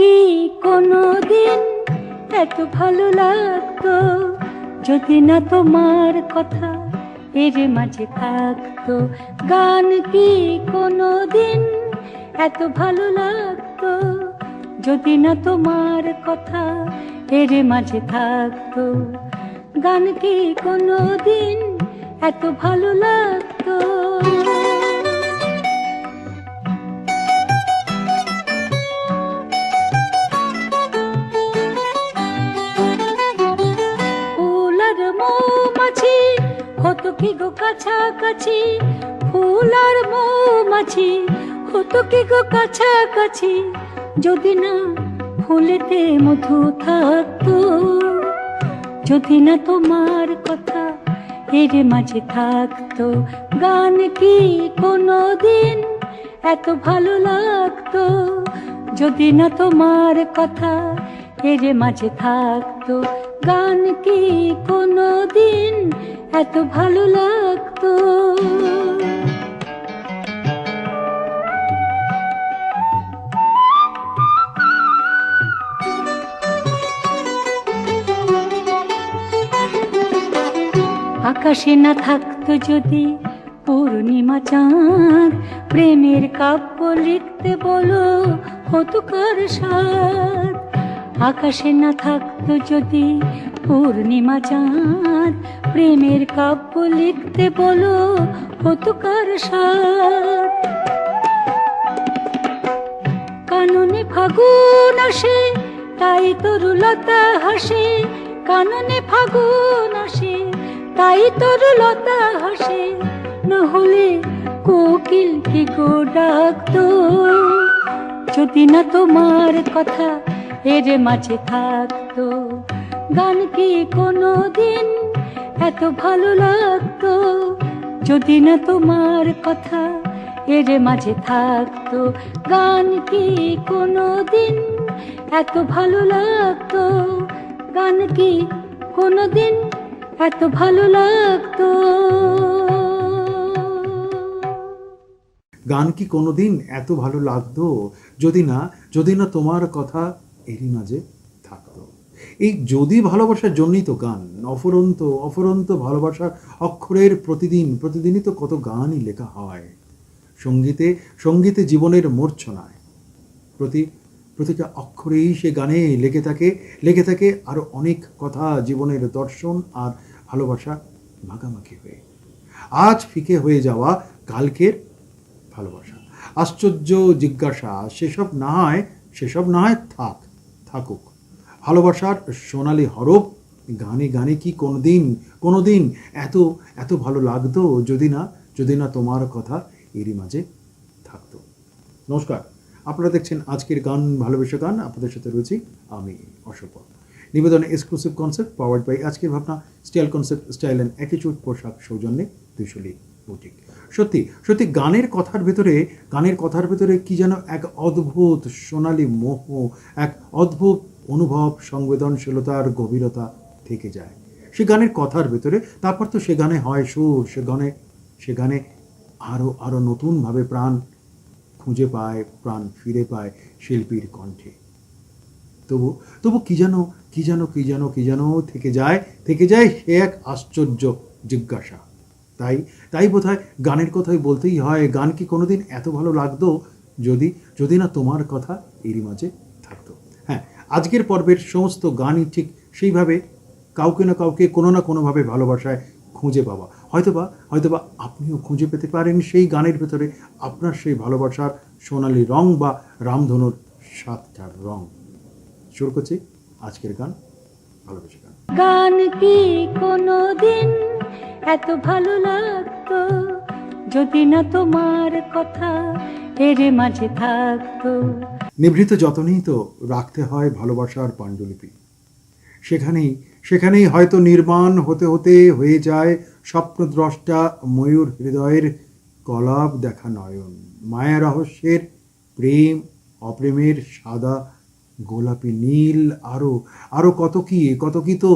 কি কোনোদিন এত ভালো লাগতো যদি না তোমার কথা এর মাঝে থাকতো? গান কি কোনোদিন এত ভালো লাগতো যদি না তোমার কথা এর মাঝে থাকতো? গান কি কোনোদিন এত ভালো লাগতো? ফুল আর মৌমাছি হতো কি গো কাছাকাছি, ফুল আর মৌমাছি হতো কি গো কাছাকাছি যদি না ফুলেতে মধু থাকতো? যদি না তোমার কথা এর মাঝে থাকতো? গান কি কোনোদিন এত ভালো লাগতো যদি না তোমার কথা এর মাঝে থাকতো? গান কি কোনোদিন এত ভালো লাগতো? আকাশে না থাকতো যদি পূর্ণিমা চাঁদ, প্রেমের কাব্য লিখতে বলো হতো কার সাথ? আকাশে না থাকতো যদি পূর্ণিমা চাঁদ, প্রেমের কাব্য লিখতে বলো হতো কার সাথ? কাননে ফাগুন আসে তাই তরুলতা হাসে, কাননে ফাগুন আসে তাই তরুলতা হাসে, না হলে কোকিল কি গো ডাকতো? যদি না তোমার কথা এর মাঝে থাকতো? গান কি কোনোদিন এত ভালো লাগতো যদি না তোমার কথা এর মাঝে থাকতো? গান কি কোনোদিন এত ভালো লাগতো? গান কি কোনোদিন এত ভালো লাগতো? গান কি কোনোদিন এত ভালো লাগতো যদি না তোমার কথা এরই মাঝে থাকতো? এই যদি ভালোবাসার জন্যই তো গান, অফুরন্ত অফুরন্ত ভালোবাসার অক্ষরের প্রতিদিনই তো কত গানই লেখা হয়। সঙ্গীতে জীবনের মূর্ছনায় প্রতিটা অক্ষরেই সে গানে লেগে থাকে আরো অনেক কথা, জীবনের দর্শন আর ভালোবাসা মাখামাখি হয়ে। আজ ফিকে হয়ে যাওয়া কালকের ভালোবাসা, আশ্চর্য জিজ্ঞাসা, সেসব না হয় থাকুক। ভালোবাসার সোনালি হরফ গানে গানে কি কোনোদিন এত ভালো লাগতো যদি না তোমার কথা এরই মাঝে থাকতো। নমস্কার, আপনারা দেখছেন আজকের গান ভালোবেসে গান। আপনাদের সাথে রয়েছি আমি অশোক। নিবেদন এক্সক্লুসিভ কনসেপ্ট পাওয়ার্ড বাই আজকের ভাবনা style concept, style and attitude পোশাক সৌজন্যে 200 বুটিক। সত্যি গানের কথার ভেতরে কি যেন এক অদ্ভুত সোনালি মোহ, এক অদ্ভুত অনুভব, সংবেদনশীলতার গভীরতা থেকে যায় সে গানের কথার ভেতরে। তারপর তো সে গানে হয় সুর, সে গানে আরো নতুনভাবে প্রাণ খুঁজে পায়, প্রাণ ফিরে পায় শিল্পীর কণ্ঠে। তবু কি যেন থেকে যায় সে এক আশ্চর্য জিজ্ঞাসা। তাই বোধহয় গানের কথাই বলতেই হয়, গান কি কোনোদিন এত ভালো লাগতো যদি না তোমার কথা এরই মাঝে থাকতো? হ্যাঁ, আজকের পর্বের সমস্ত গানই ঠিক সেইভাবে কাউকে না কাউকে কোনো না কোনোভাবে ভালোবাসায় খুঁজে পাওয়া। হয়তোবা আপনিও খুঁজে পেতে পারেন সেই গানের ভেতরে আপনার সেই ভালোবাসার সোনালি রং বা রামধনুর 7টা রং। শুরু করছি আজকের গান ভালোবেসে গান। গান কি কোনোদিন এত ভালো লাগতো যদি না তোমার কথা এর মাঝে থাকতো? নিভৃত যতনেই তো রাখতে হয় ভালোবাসার পাণ্ডুলিপি। সেখানেই হয়তো নির্মাণ হতে হয়ে যায় স্বপ্নদ্রষ্টা ময়ূর হৃদয়ের কলাপ দেখা নয়ন, মায়া রহস্যের প্রেম অপ্রেমের সাদা গোলাপি নীল, আরো কত কি তো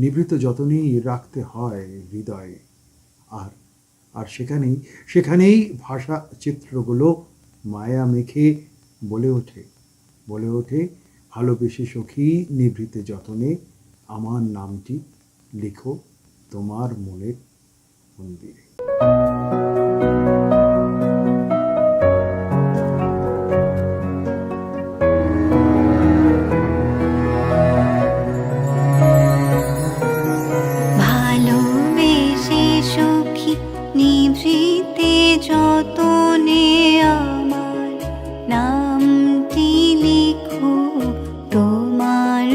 নিভৃত যতনেই রাখতে হয় হৃদয়ে। আর সেখানেই ভাষা চিত্রগুলো মায়া মেখে বলে ওঠে ভালোবেসে সখী নিভৃতে যতনে আমার নামটি লিখো তোমার মনের মন্দিরে। ভালোবেসে সখী নিভৃতে যতনে আমার নামটি লিখো তোমার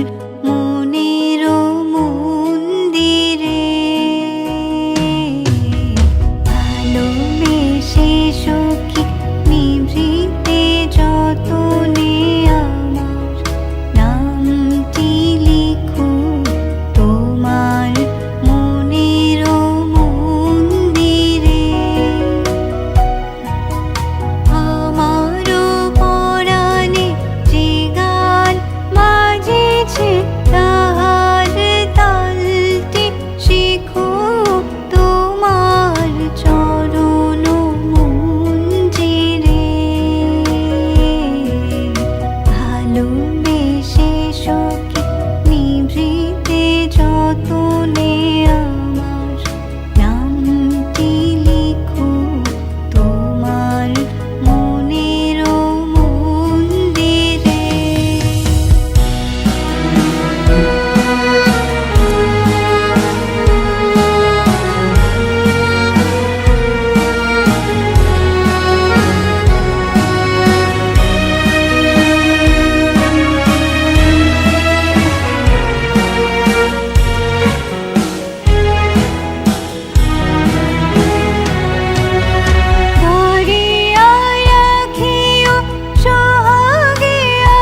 মনের মন্দিরে। ভালোবেসে সখী নিভৃতে যতনে আমার নামটি লিখো তোমার মনের মন্দিরে। আমারও পরাণে যে গান বাজেছে তাহার তালটি শিখো তোমার চরণ মঞ্জিরে। ভালোবেসে সখী নিভৃতে যতনে আমার নামটি লিখো তোমার মনের মন্দিরে। ধরিয়া রাখিও সোহাগে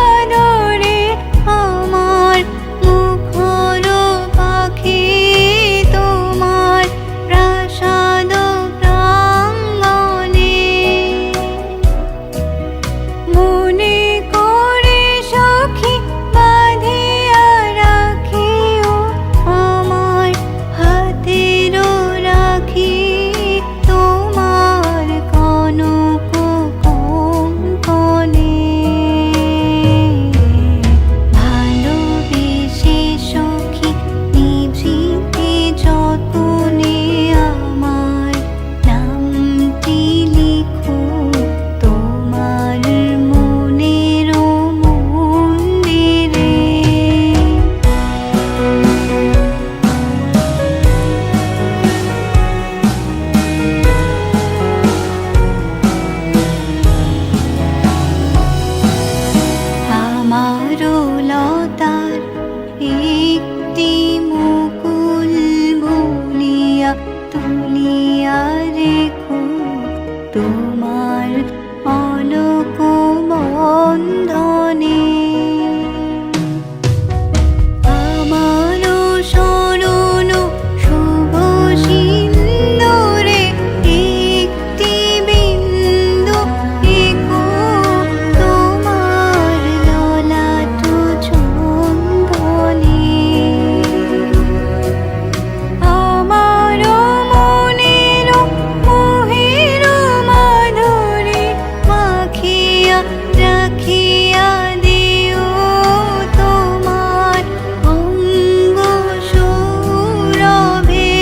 আদরে আমার মুখর পাখি তোমার প্রাসাদ প্রাঙ্গণে। মনে করে সখী বাঁধিয়া রাখিও আমার হাতের রাখি তোমার কনক কঙ্কণে। ভালোবেসে সখী নিভৃতে যতনে আমার নামটি লিখো তোমার মনের মন্দিরে। আমারও লতার একটি মুকুল ভুলিয়া তুলিয়া রেখো তোমার অলক বন্ধনে। আমারও শরণ শুভ সিন্দুরে একটি বিন্দু রেখো তোমার ললাট চন্দনে। আমারও মনের মোহের মাধুরী মাখিয়া রাখিয়া দিও তোমার অঙ্গ সৌরভে।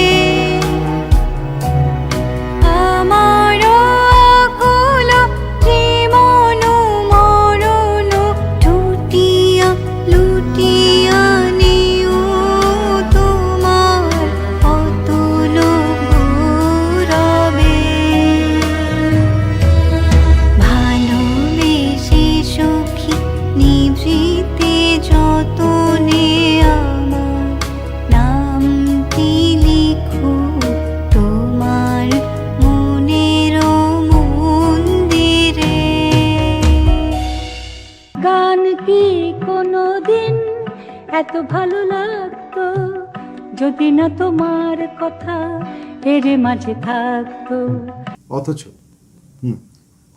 আমারও আকুল জীবন মরণ টুটিয়া লুটিয়া নিও তোমার অতুল গৌরবে। ভালোবেসে সখী নিভৃতে যতনে আমার নামটি লিখো তোমার মনের মন্দিরে। গান কি কোনোদিন এত ভালো লাগতো যদি না তোমার কথা এর মাঝে থাকতো। অথচ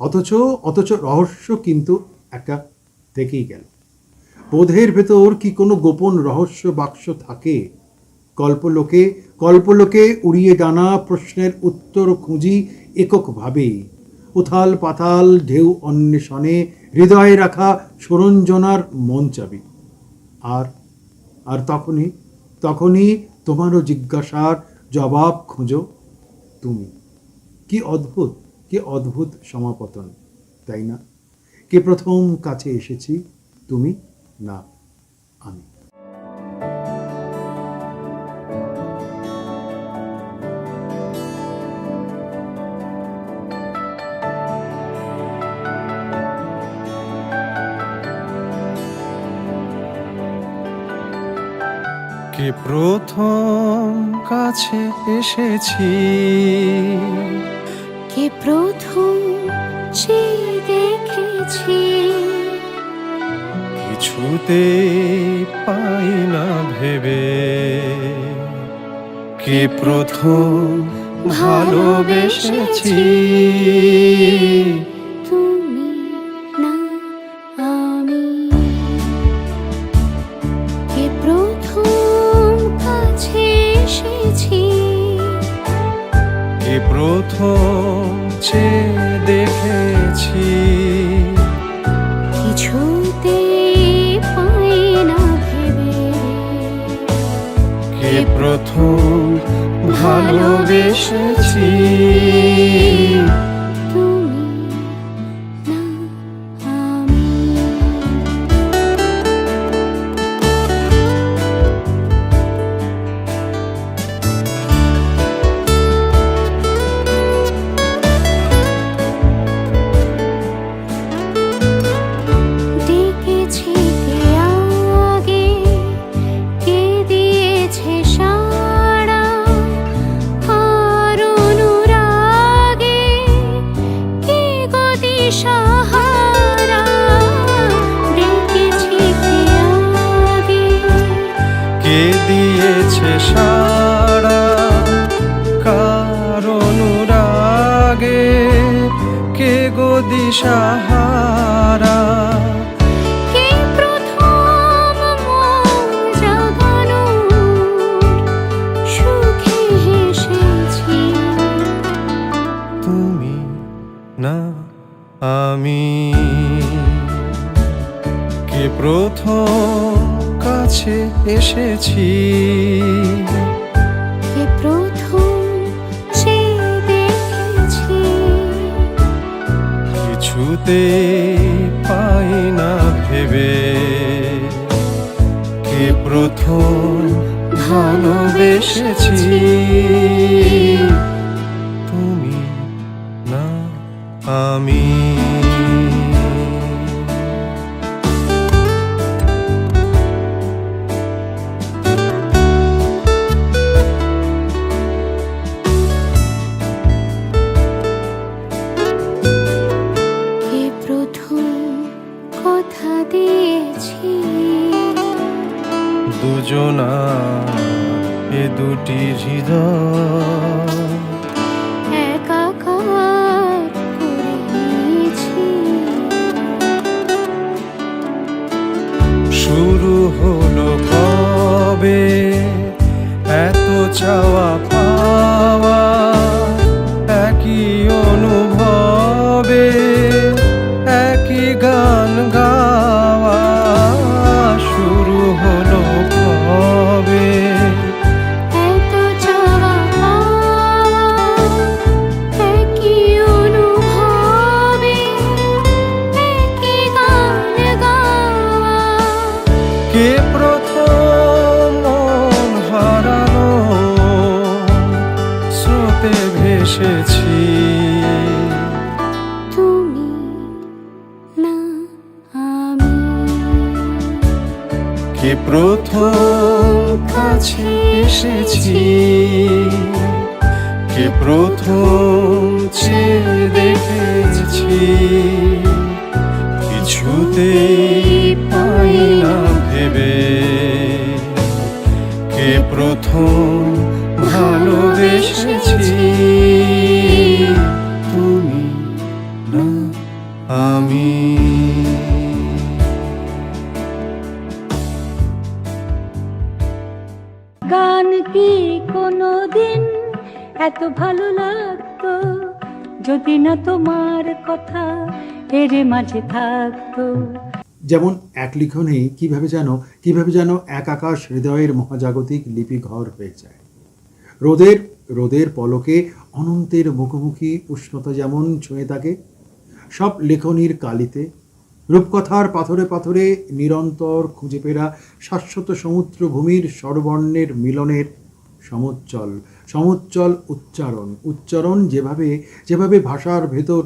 অথচ অথচ রহস্য কিন্তু একটা থেকেই গেল। বোধের ভেতর কি কোনো গোপন রহস্য বাক্স থাকে? কল্পলোকে উড়িয়ে ডানা প্রশ্নের উত্তর খুঁজি এককভাবে। উথাল পাতাল ঢেউ অন্বেষণে হৃদয়ে রাখা সরঞ্জনার মন চাবি। আর আর তখনই তখনই তোমারও জিজ্ঞাসার জবাব খোঁজো তুমি। কি অদ্ভুত সমাপতন, তাই না? কে প্রথম কাছে এসেছি, তুমি না আমি? কে প্রথম কাছে এসেছি, কে প্রথম চেয়ে দেখেছি, কিছুতে পাই না ভেবে। কে প্রথম ভালোবেসেছি, তুমি না আমি। কে প্রথম কাছে এসেছি, কে প্রথম চেয়ে দেখেছি, কিছুতে পাই না ভেবে। কে প্রথম ভালোবেসেছি, তুমি না আমি। ডেকেছি কে আগে, কে দিয়েছে সাড়া, আর অনুরাগে কে গো দিশাহারা। ডেকেছি কে আগে, কে দিয়েছে সাড়া, কার অনুরাগে কে গো দিশাহারা। কে প্রথম মন জাগানোর সুখে হেসেছি, তুমি না আমি। কে প্রথম কাছে এসেছি, কে প্রথম চেয়ে দেখেছি, কিছুতে পাই না ভেবে। কে প্রথম ভালোবেসেছি, তুমি না আমি। কে প্রথম কথা দিয়েছি, দুজনা এ দুটি হৃদয় একাকার করে নিয়েছি। শুরু হলো কবে এত চাওয়া পাওয়া, একই অনুভবে একই গান গাওয়া। শুরু হলো কবে এত চাওয়া পাওয়া, একই অনুভবে একই গান গাওয়া। কে প্রথম মন হারানো স্রোতে ভেসেছি, তুমি না আমি। কে প্রথম কাছে এসেছি, কে প্রথম চেয়ে দেখেছি, কিছুতে পাই না ভেবে। কে প্রথম ভালোবেসেছি, তুমি না আমি। গান কি কোনোদিন এত ভালো লাগতো যদি না তোমার কথা এর মাঝে থাকতো। যেমন এক লিখনেই কিভাবে যেন এক আকাশ হৃদয়ের মহাজাগতিক লিপি ঘর হয়ে যায়। রোদের পলকে অনন্তের মুখোমুখি উষ্ণতা যেমন ছুঁয়ে থাকে, সব লেখনীর কালিতে রূপকথার পাথরে পাথরে নিরন্তর খুঁজে ফেরা শাশ্বত সমুদ্র ভূমির স্বরবর্ণের মিলনের সমুজ্জ্বল উচ্চারণ যেভাবে ভাষার ভেতর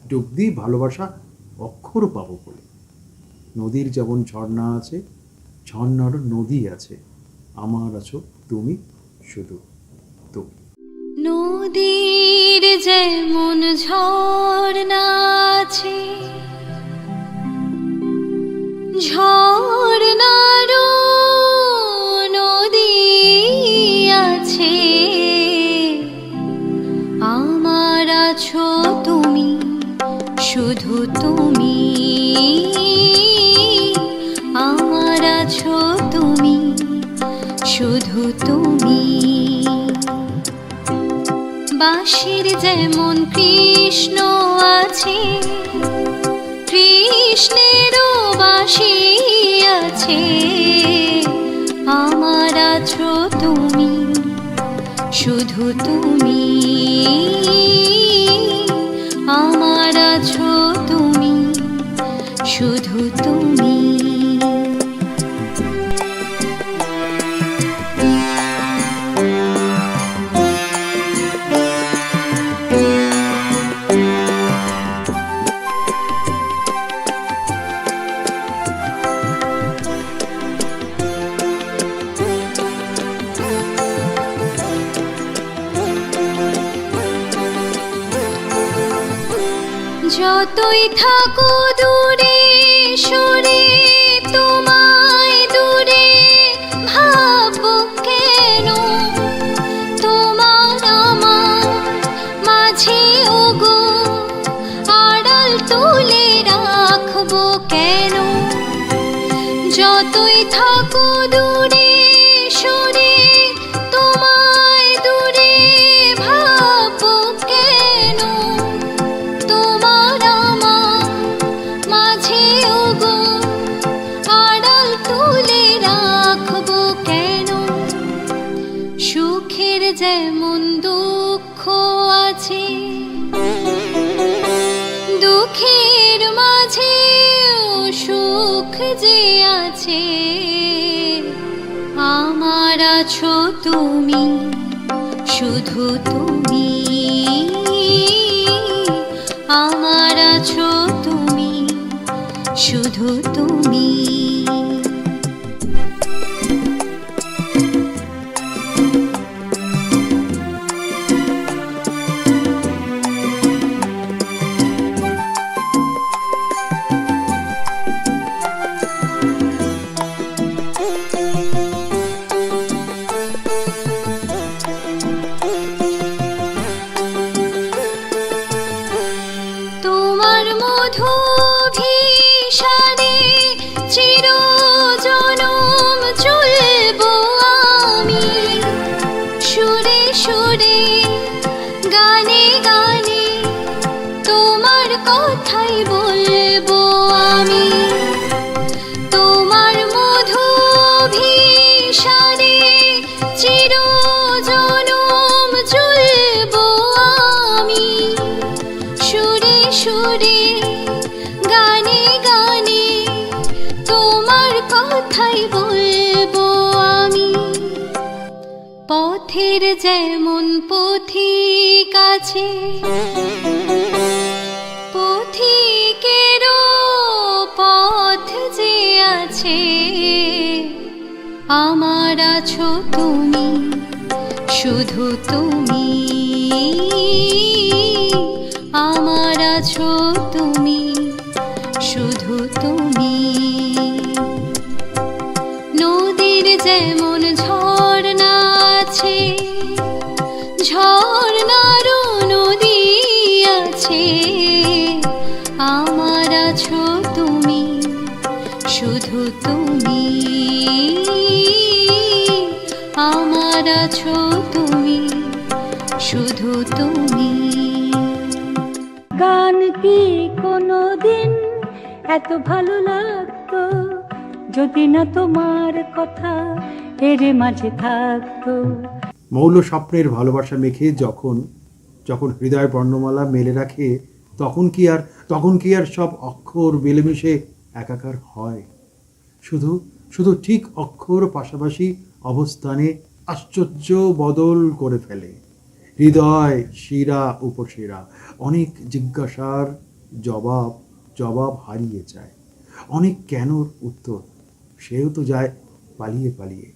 ডুব দি ভালোবাসা অক্ষর পাবো বলে। নদীর যেমন ঝর্ণা আছে, ঝর্ণারও নদী আছে, আমার আছো তুমি, শুধু তুমি। নদীর যেমন ঝর্ণা আছে, ঝর্ণারও নদী আছে, আমার আছো তুমি, শুধু তুমি, আমার আছো তুমি, শুধু তুমি। বাঁশির যেমন কৃষ্ণ আছে, কৃষ্ণেরও বাঁশি আছে, আমার আছো তুমি, শুধু তুমি, আমার আছো তুমি, শুধু তুমি। যতই থাকো দূরে সরে, তোমায় দূরে ভাববো কেন, তোমার আমার মাঝে ওগো আড়াল তুলে রাখবো কেন। যতই থাকো দূরে সরে, তোমায় দূরে ভাববো কেন, তোমার আমার মাঝে ওগো আড়াল তুলে রাখবো কেন। সুখের যেমন দুঃখ আছে, দুঃখের মাঝেও সুখ যে আছে, আমার আছো তুমি, শুধু তুমি, আমার আছো তুমি, শুধু তুমি। তোমার মধু ভিসারে চিরজনম চলবো আমি, সুরে সুরে গানে গানে তোমার কথাই বলবো আমি। তোমার মধু ভিসারে চিরজনম চলবো আমি, সুরে সুরে গানে গানে তোমার কথাই বলবো আমি। পথের যেমন পথিক আছে, পথিকেরও পথ যে আছে, আমার আছো তুমি, শুধু তুমি, আমার আছো তুমি, শুধু তুমি। নদীর যেমন ঝর্ণা আছে, ঝর্ণারও নদী আছে, আমার আছো তুমি, শুধু তুমি, আমার আছো তুমি, শুধু তুমি। কি কোনোদিন এত ভালো লাগতো যদি না তোমার কথা এর মাঝে থাকতো। মৌল স্বপ্নের ভালোবাসা মেখে যখন যখন হৃদয় বর্ণমালা মেলে রাখে, তখন কি আর সব অক্ষর মিলেমিশে একাকার হয়? শুধু শুধু ঠিক অক্ষর পাশাপাশি অবস্থানে আশ্চর্য বদল করে ফেলে। হৃদয় শিরা উপশিরা, অনেক জিজ্ঞাসার জবাব হারিয়ে যায়, অনেক কেনর উত্তর সেও তো যায় পালিয়ে পালিয়ে।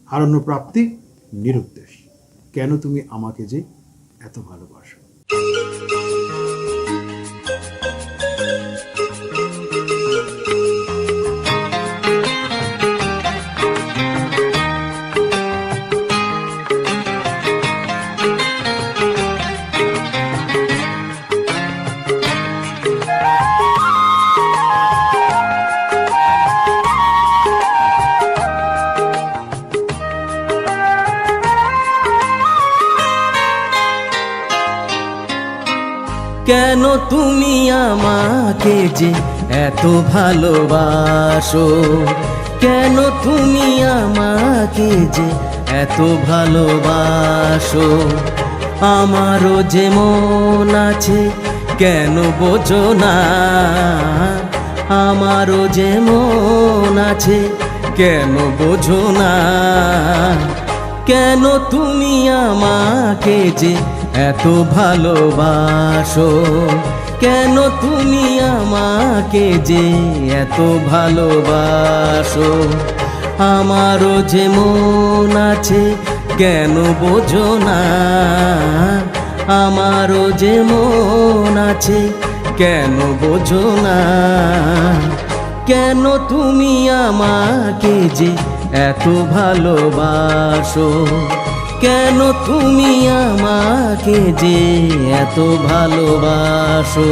হারানো প্রাপ্তি নিরুদ্দেশ। কেন তুমি আমাকে যে এত ভালোবাসো? কেন তুমি আমাকে যে এত ভালোবাসো? কেন তুমি আমাকে যে এত ভালোবাসো? আমারও যে মন আছে কেন বোঝো না? আমারও যে মন আছে কেন বোঝো না? কেন তুমি আমাকে যে এত ভালোবাসো? কেন তুমি আমাকে যে এত ভালোবাসো? আমারও যে মন আছে কেন বোঝো না? আমারও যে মন আছে কেন বোঝো না? কেন তুমি আমাকে যে এত ভালোবাসো? কেন তুমি আমাকে যে এত ভালোবাসো?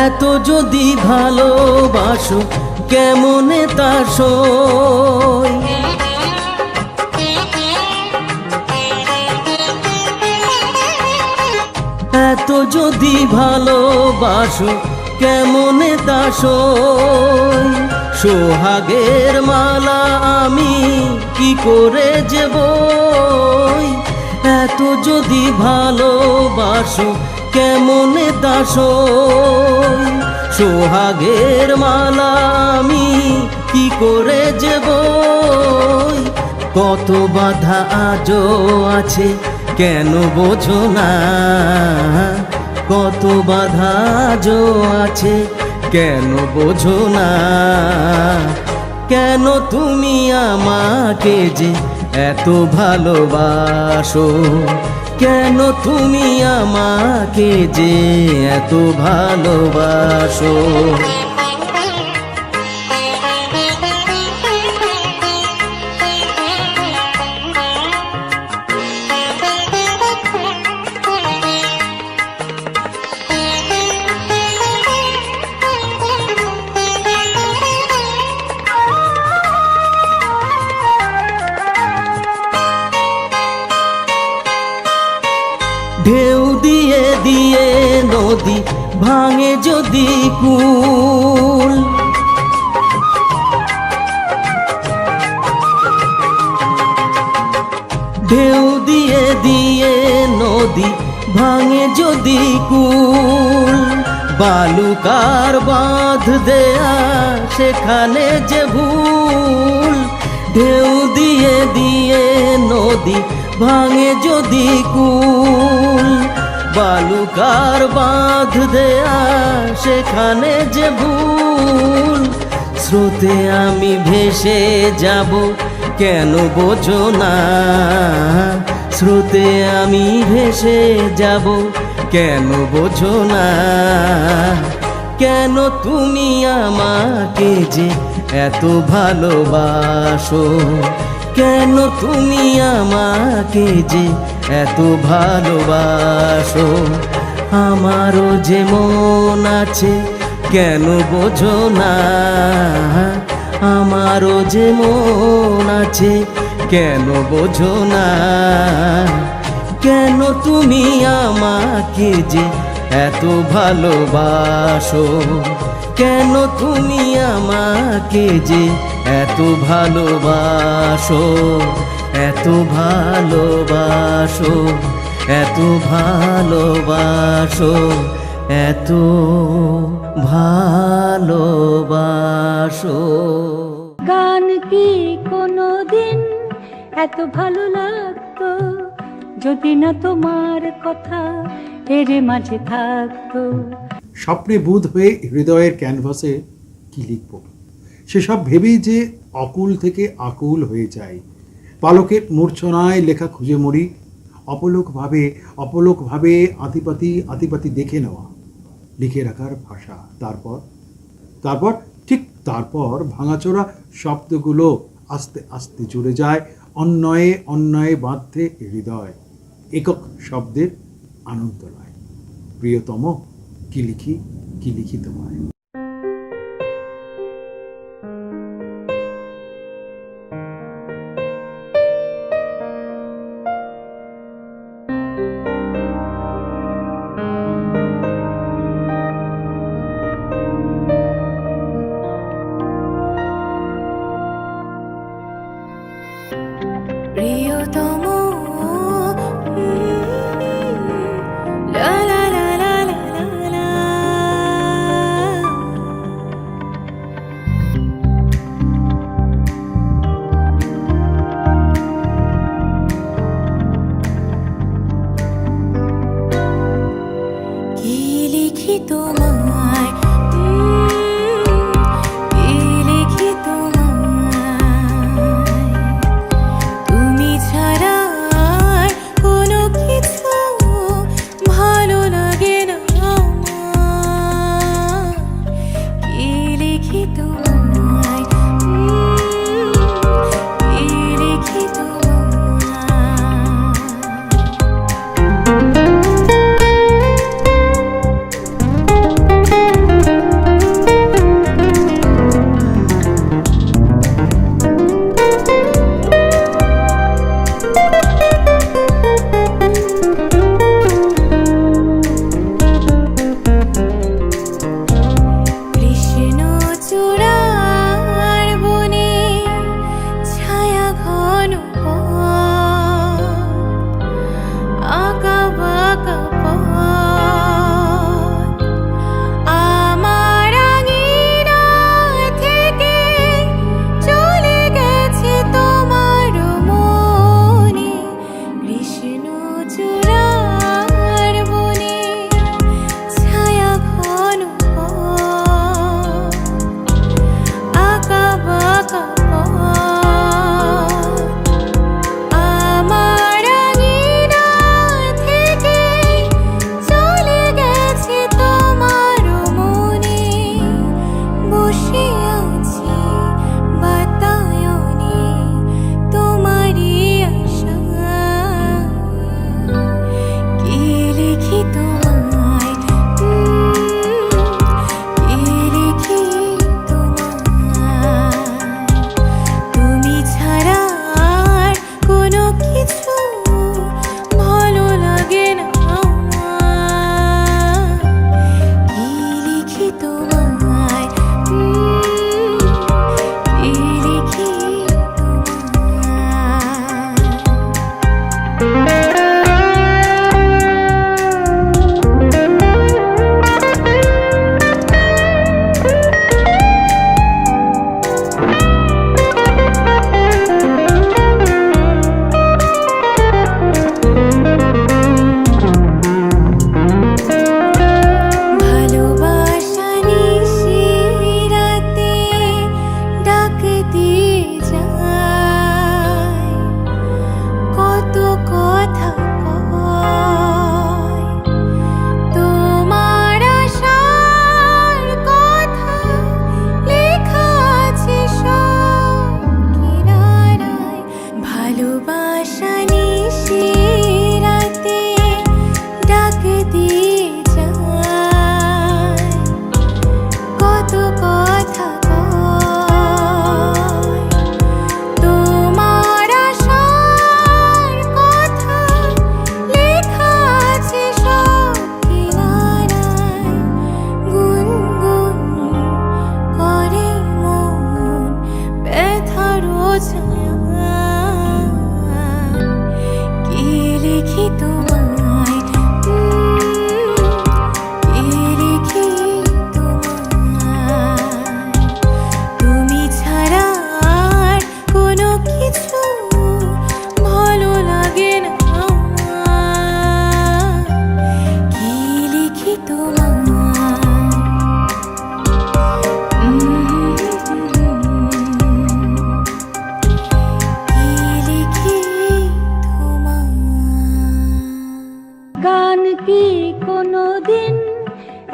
এত যদি ভালোবাসো কেমনে তা সই? এত যদি ভালোবাসো কেমনে তা সই? সোহাগের মালা আমি কি করে যে বই? এত যদি ভালোবাসো কেমনে তা সই? সোহাগের মালা আমি কি করে যে বই? কত বাধা আজও আছে কেন বোঝো না? কত বাধা আজও আছে কেন বোঝো না? কেন তুমি আমাকে যে এত ভালোবাসো? কেন তুমি আমাকে যে এত ভালোবাসো? ঢেউ দিয়ে দিয়ে নদী ভাঙে যদি কুল, ঢেউ দিয়ে দিয়ে নদী ভাঙে যদি কুল, বালুকার বাঁধ দেয়া সেখানে যে ভুল। ঢেউ দিয়ে দিয়ে নদী ভাঙে যদি কুল, বালুকার বাঁধ দেয়া সেখানে যে ভুল, স্রোতে আমি ভেসে যাব কেন বোঝো না, স্রোতে আমি ভেসে যাব কেন বোঝো না, কেন তুমি আমাকে যে এত ভালোবাসো, কেন তুমি আমাকে যে এত ভালোবাসো, আমারও যে মন আছে কেন বোঝো না, আমারও যে মন আছে কেন বোঝো না, কেন তুমি আমাকে যে এত ভালোবাসো, কেন তুমি আমাকে যে এত ভালোবাসো, এত ভালোবাসো, এত ভালোবাসো, এত ভালোবাসো। গান কি কোনোদিন এত ভালো লাগতো যদি না তোমার কথা এর মাঝে থাকতো। স্বপ্নে বুঁদ হয়ে হৃদয়ের ক্যানভাসে কি লিখব, সেসব ভেবেই যে অকুল থেকে আকুল হয়ে যায়। পালকের মূর্ছনায় লেখা খুঁজে মরি, অপলোকভাবে অপলোকভাবে আতিপাতি দেখে নেওয়া, লিখে রাখার ভাষা। তারপর ঠিক তারপর ভাঙাচোরা শব্দগুলো আস্তে আস্তে জুড়ে যায়, অন্যয়ে বাঁধতে হৃদয়, একক শব্দের আনন্দ নয়। প্রিয়তম, কি লিখি তোমায়। প্রিয়তম লা লা লা লা লা লা। কি লিখি তোমায়, কি লিখি তোমায়,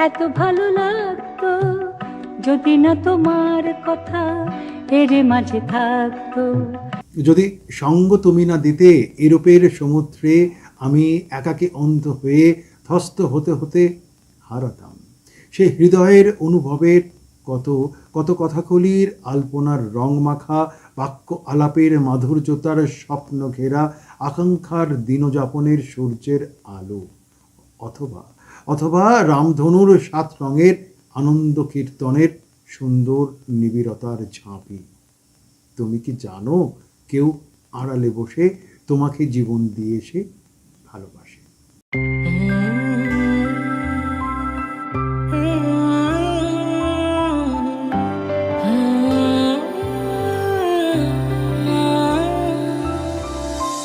এত ভালো লাগতো যদি না তোমার কথা এর মাঝে থাকতো। যদি সঙ্গ তুমি না দিতে ইউরোপের সমুদ্রে আমি একাকী অন্ধ হয়ে ধ্বস্ত হতে হতে হারাতাম। সে হৃদয়ের অনুভবের কত কত কথাকলির আলপনার রং মাখা বাক্য আলাপের মাধুর্যতার স্বপ্ন ঘেরা আকাঙ্ক্ষার দিনযাপনের সূর্যের আলো, অথবা অথবা রামধনুর 7 রঙের আনন্দ কীর্তনের সুন্দর নিবিড়তার ঝাঁপি। তুমি কি জানো কেউ আড়ালে বসে তোমাকে জীবন দিয়ে এসে ভালোবাসে?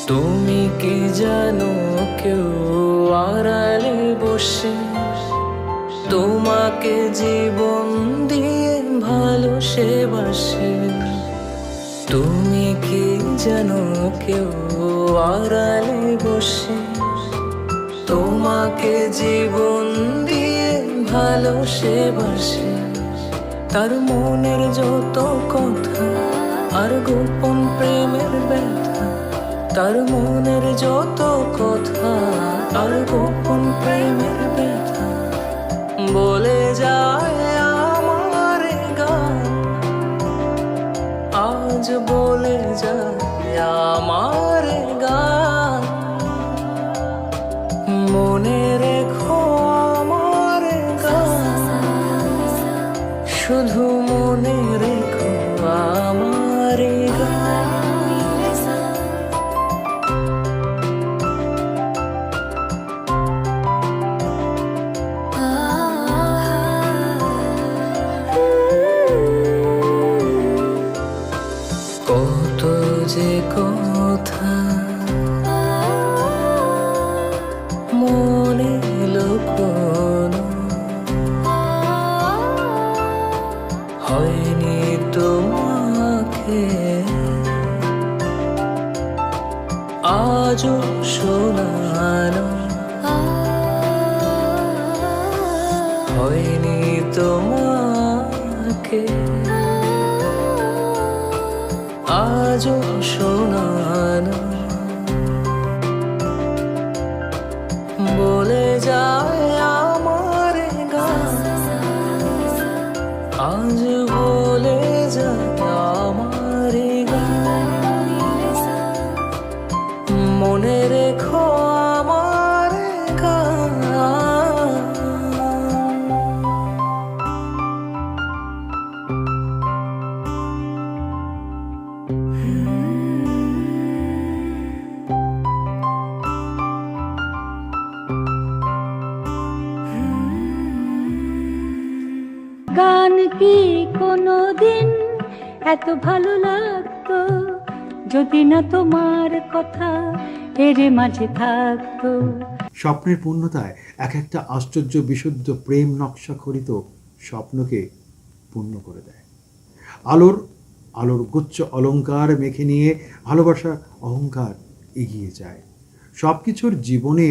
তুমি কি জানো কেউ আড়ালে বসে তোমাকে জীবন দিয়ে ভালোবাসে? তুমি কি জানো কেউ আড়ালে বসে তোমাকে জীবন দিয়ে ভালোবাসে? তার মনের যত কথা আর গোপন প্রেমের ব্যথা, তার মনের যত কথা আর গোপন প্রেমের ব্যথা বলে যায় আমার গান, আজ বলে যায় আমার গান। মনে রেখো আমার গান, শুধু মনে রেখো আমার গান। কত যে কথা মনে লুকোনো হয়নি তোমাকে আজও শোনানো, হয়নি তোমাকে আজও শোনানো। বলে যায় আমার গান, আজ বলে যায় আমার গান। মনে রেখো আমার গান। গান কি কোনোদিন এত ভালো লাগতো যদি না তোমার কথা এর মাঝে থাকতো? স্বপ্নের পূর্ণতায় এক একটা আশ্চর্য বিশুদ্ধ প্রেম নকশা খরিত স্বপ্নকে পূর্ণ করে দেয়। আলোর আলোর গুচ্ছ অলংকার মেখে নিয়ে ভালোবাসার অহংকার এগিয়ে যায়। সব কিছুর জীবনে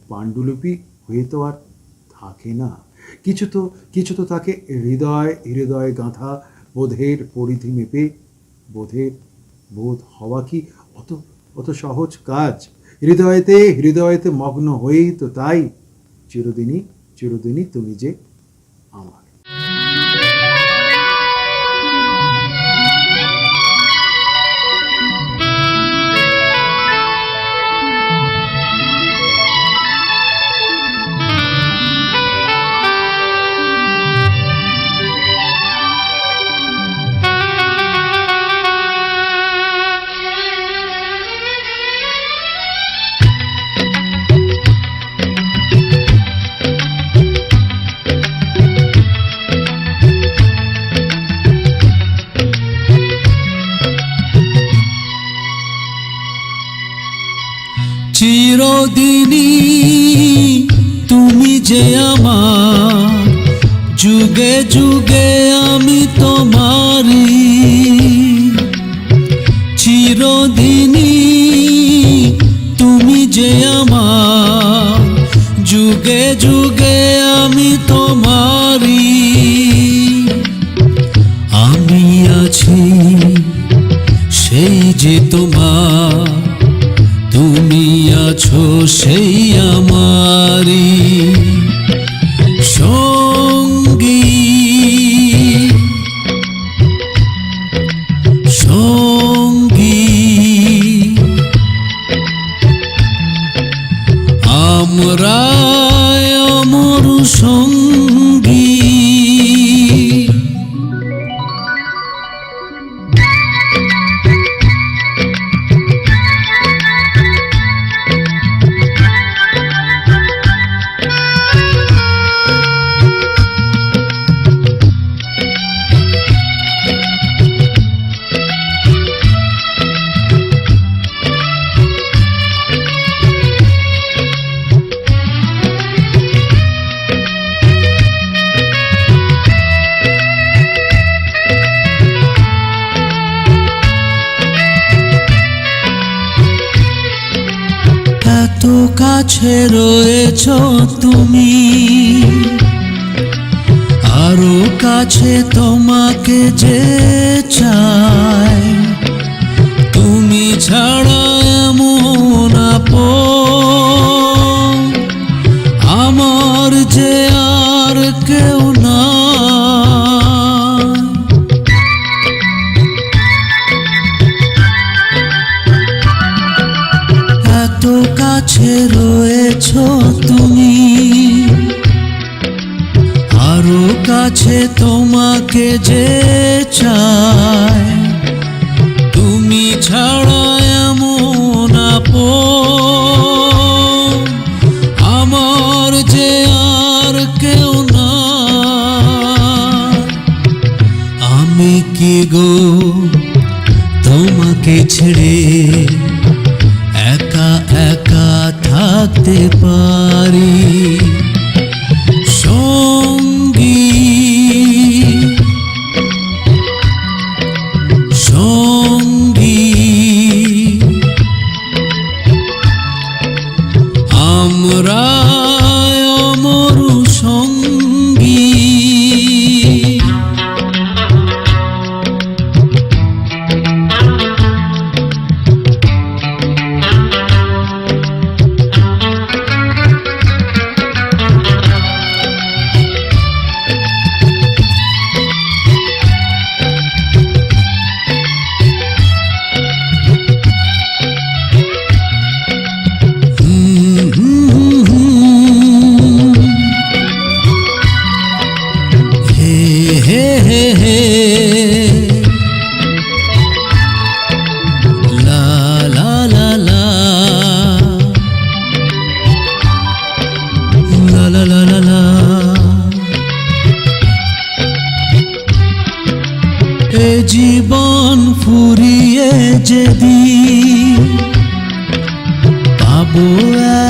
পাণ্ডুলিপি হয়ে তো আর থাকে না, কিছু তো তাকে হৃদয় হৃদয় গাঁথা বোধের পরিধি মেপে বোধ হওয়া কি অত সহজ কাজ? হৃদয়েতে মগ্ন হয়েই তো তাই চিরদিনই তুমি যে আমার। চিরদিনই তুমি যে আমার, যুগে যুগে আমি তোমারই। চিরদিনই তুমি যে আমার, যুগে যুগে আমি তোমার। আমার, তুমি আছো সেই আমারি সঙ্গী, সঙ্গী। আমরা অমর সঙ্গী। এত কাছে রয়েছ তুমি, আরো কাছে তোমাকে যে চাই, তুমি ছাড়া এমন আপন আমার যে আর কেউ না। এত কাছে রয়েছ তুমি, আরো কাছে তোমাকে যে চাই, তুমি ছাড়া এমন আপন আমার যে আর কেউ না। আমি কি গো তোমাকে ছেড়ে একা একা থাকতে পারি সঙ্গী, সঙ্গী। আমরা অমর সঙ্গী। হে হে হে লা লা লা লা লা লা লা লা লা। এ জীবন ফুরিয়ে যেদিন পাবো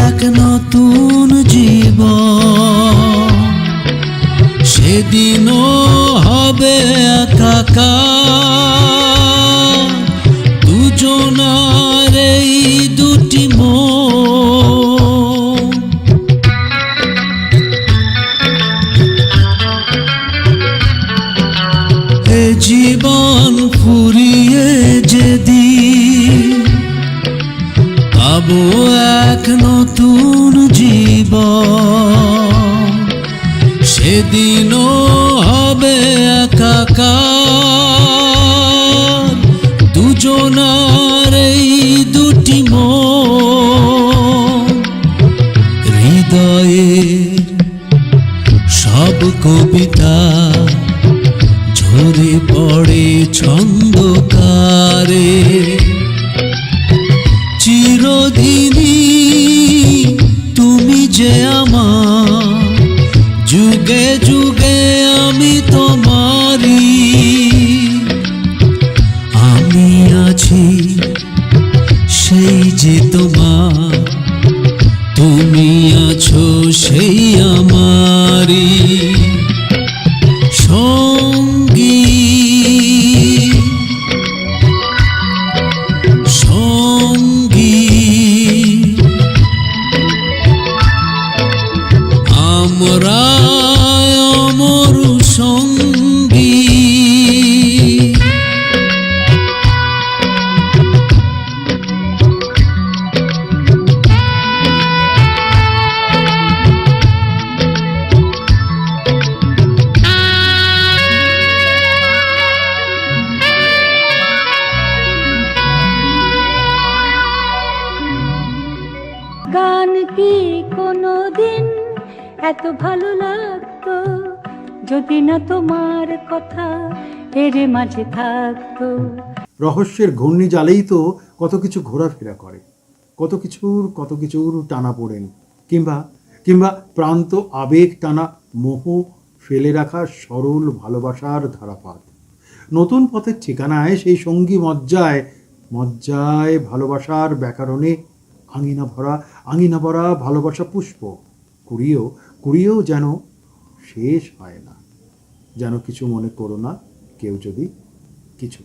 এক নতুন জীবন, সেদিনও হবে একাকার দুজনার এই দুটি মন। এ জীবন ফুরিয়ে যেদিন পাবো এক নতুন জীবন, সেদিনও হবে একাকার দুজনার এই দুটি মন। হৃদয়ের সব কবিতা ঝরে পড়ে ছন্দকারে, চিরদিনই তুমি যে আমার, যুগে যুগে আমি তোমারি। আমি আছি সেই যে তোমার, তুমি আছো সেই আমারি সঙ্গী, সঙ্গী। আমরা অমর সঙ্গী। কি কোনোদিন এত ভালো লাগতো যদি না তোমার কথা এর মাঝে থাকতো। রহস্যের ঘূর্ণি জালেই তো কত কিছু ঘোরাফেরা করে, কত কিছুর টানা পড়েন, কিংবা কিংবা প্রান্ত আবেগ টানা মোহ ফেলে রাখা সরল ভালোবাসার ধারাপাত। নতুন পথের ঠিকানায় সেই সঙ্গী মজ্জায় ভালোবাসার ব্যাকরণে আঙিনা ভরা ভালোবাসা পুষ্প কুড়িয়েও যেন শেষ হয় না। যেন কিছু মনে করো না কেউ যদি কিছু।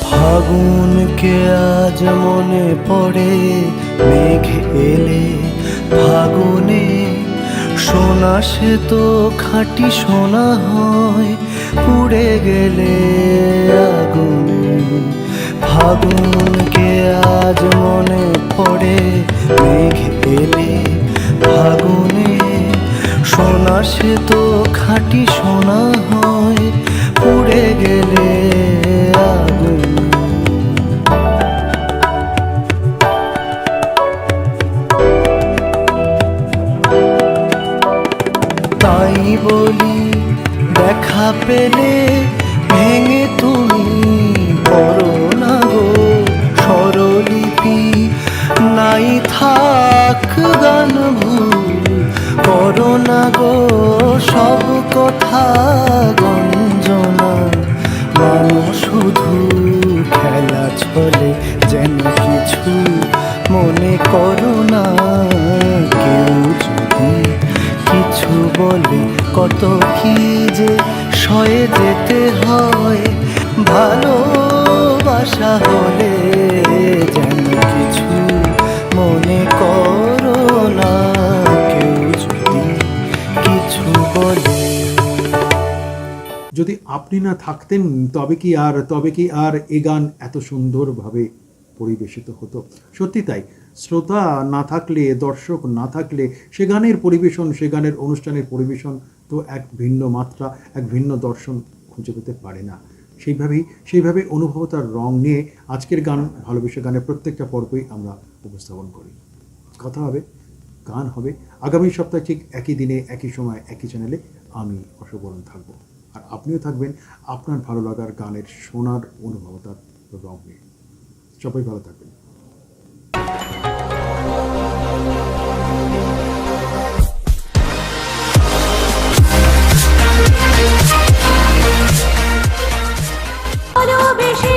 ফাগুনকে আজ মনে পড়ে, মেঘ এলে ফাগুনে সোনা সে তো খাঁটি সোনা হয়, পুড়ে গেলে আগুনে। ফাগুনকে আজ মনে পড়ে, মেঘ এলে ফাগুনে সোনা সে তো খাঁটি সোনা হয়, পুড়ে গেলে আগুনে। তাই বলি দেখা পেলে ভেঙে তুমি করো না গো স্বরলিপি, নাই থাক গান ভুল করো না গো সব কথা গঞ্জনা। মানুষ শুধু খেলা চলে যেন কিছু মনে করো না কেউ যদি কিছু বলে, কত কি যে সয়ে যেতে হয় ভালোবাসা হলে, যেন কিছু মনে করো না কেউ যদি কিছু বলে। যদি আপনি না থাকতেন তবে কি আর এ গান এত সুন্দরভাবে পরিবেশিত হতো? সত্যি তাই, শ্রোতা না থাকলে, দর্শক না থাকলে সে গানের পরিবেশন, সে গানের অনুষ্ঠানের পরিবেশন তো এক ভিন্ন মাত্রা, এক ভিন্ন দর্শন খুঁজে পেতে পারে না। সেইভাবে অনুভবতার রং নিয়ে আজকের ভালোবেসে গানের প্রত্যেকটা পর্বই আমরা উপস্থাপন করি। কথা হবে, গান হবে আগামী সপ্তাহে ঠিক একই দিনে, একই সময়, একই চ্যানেলে। আমি অশোভন থাকব, আর আপনিও থাকবেন আপনার ভালো লাগার গানের শোনার অনুভবতার রং নিয়ে। সবাই ভালো থাকবেন। ভালোবেসে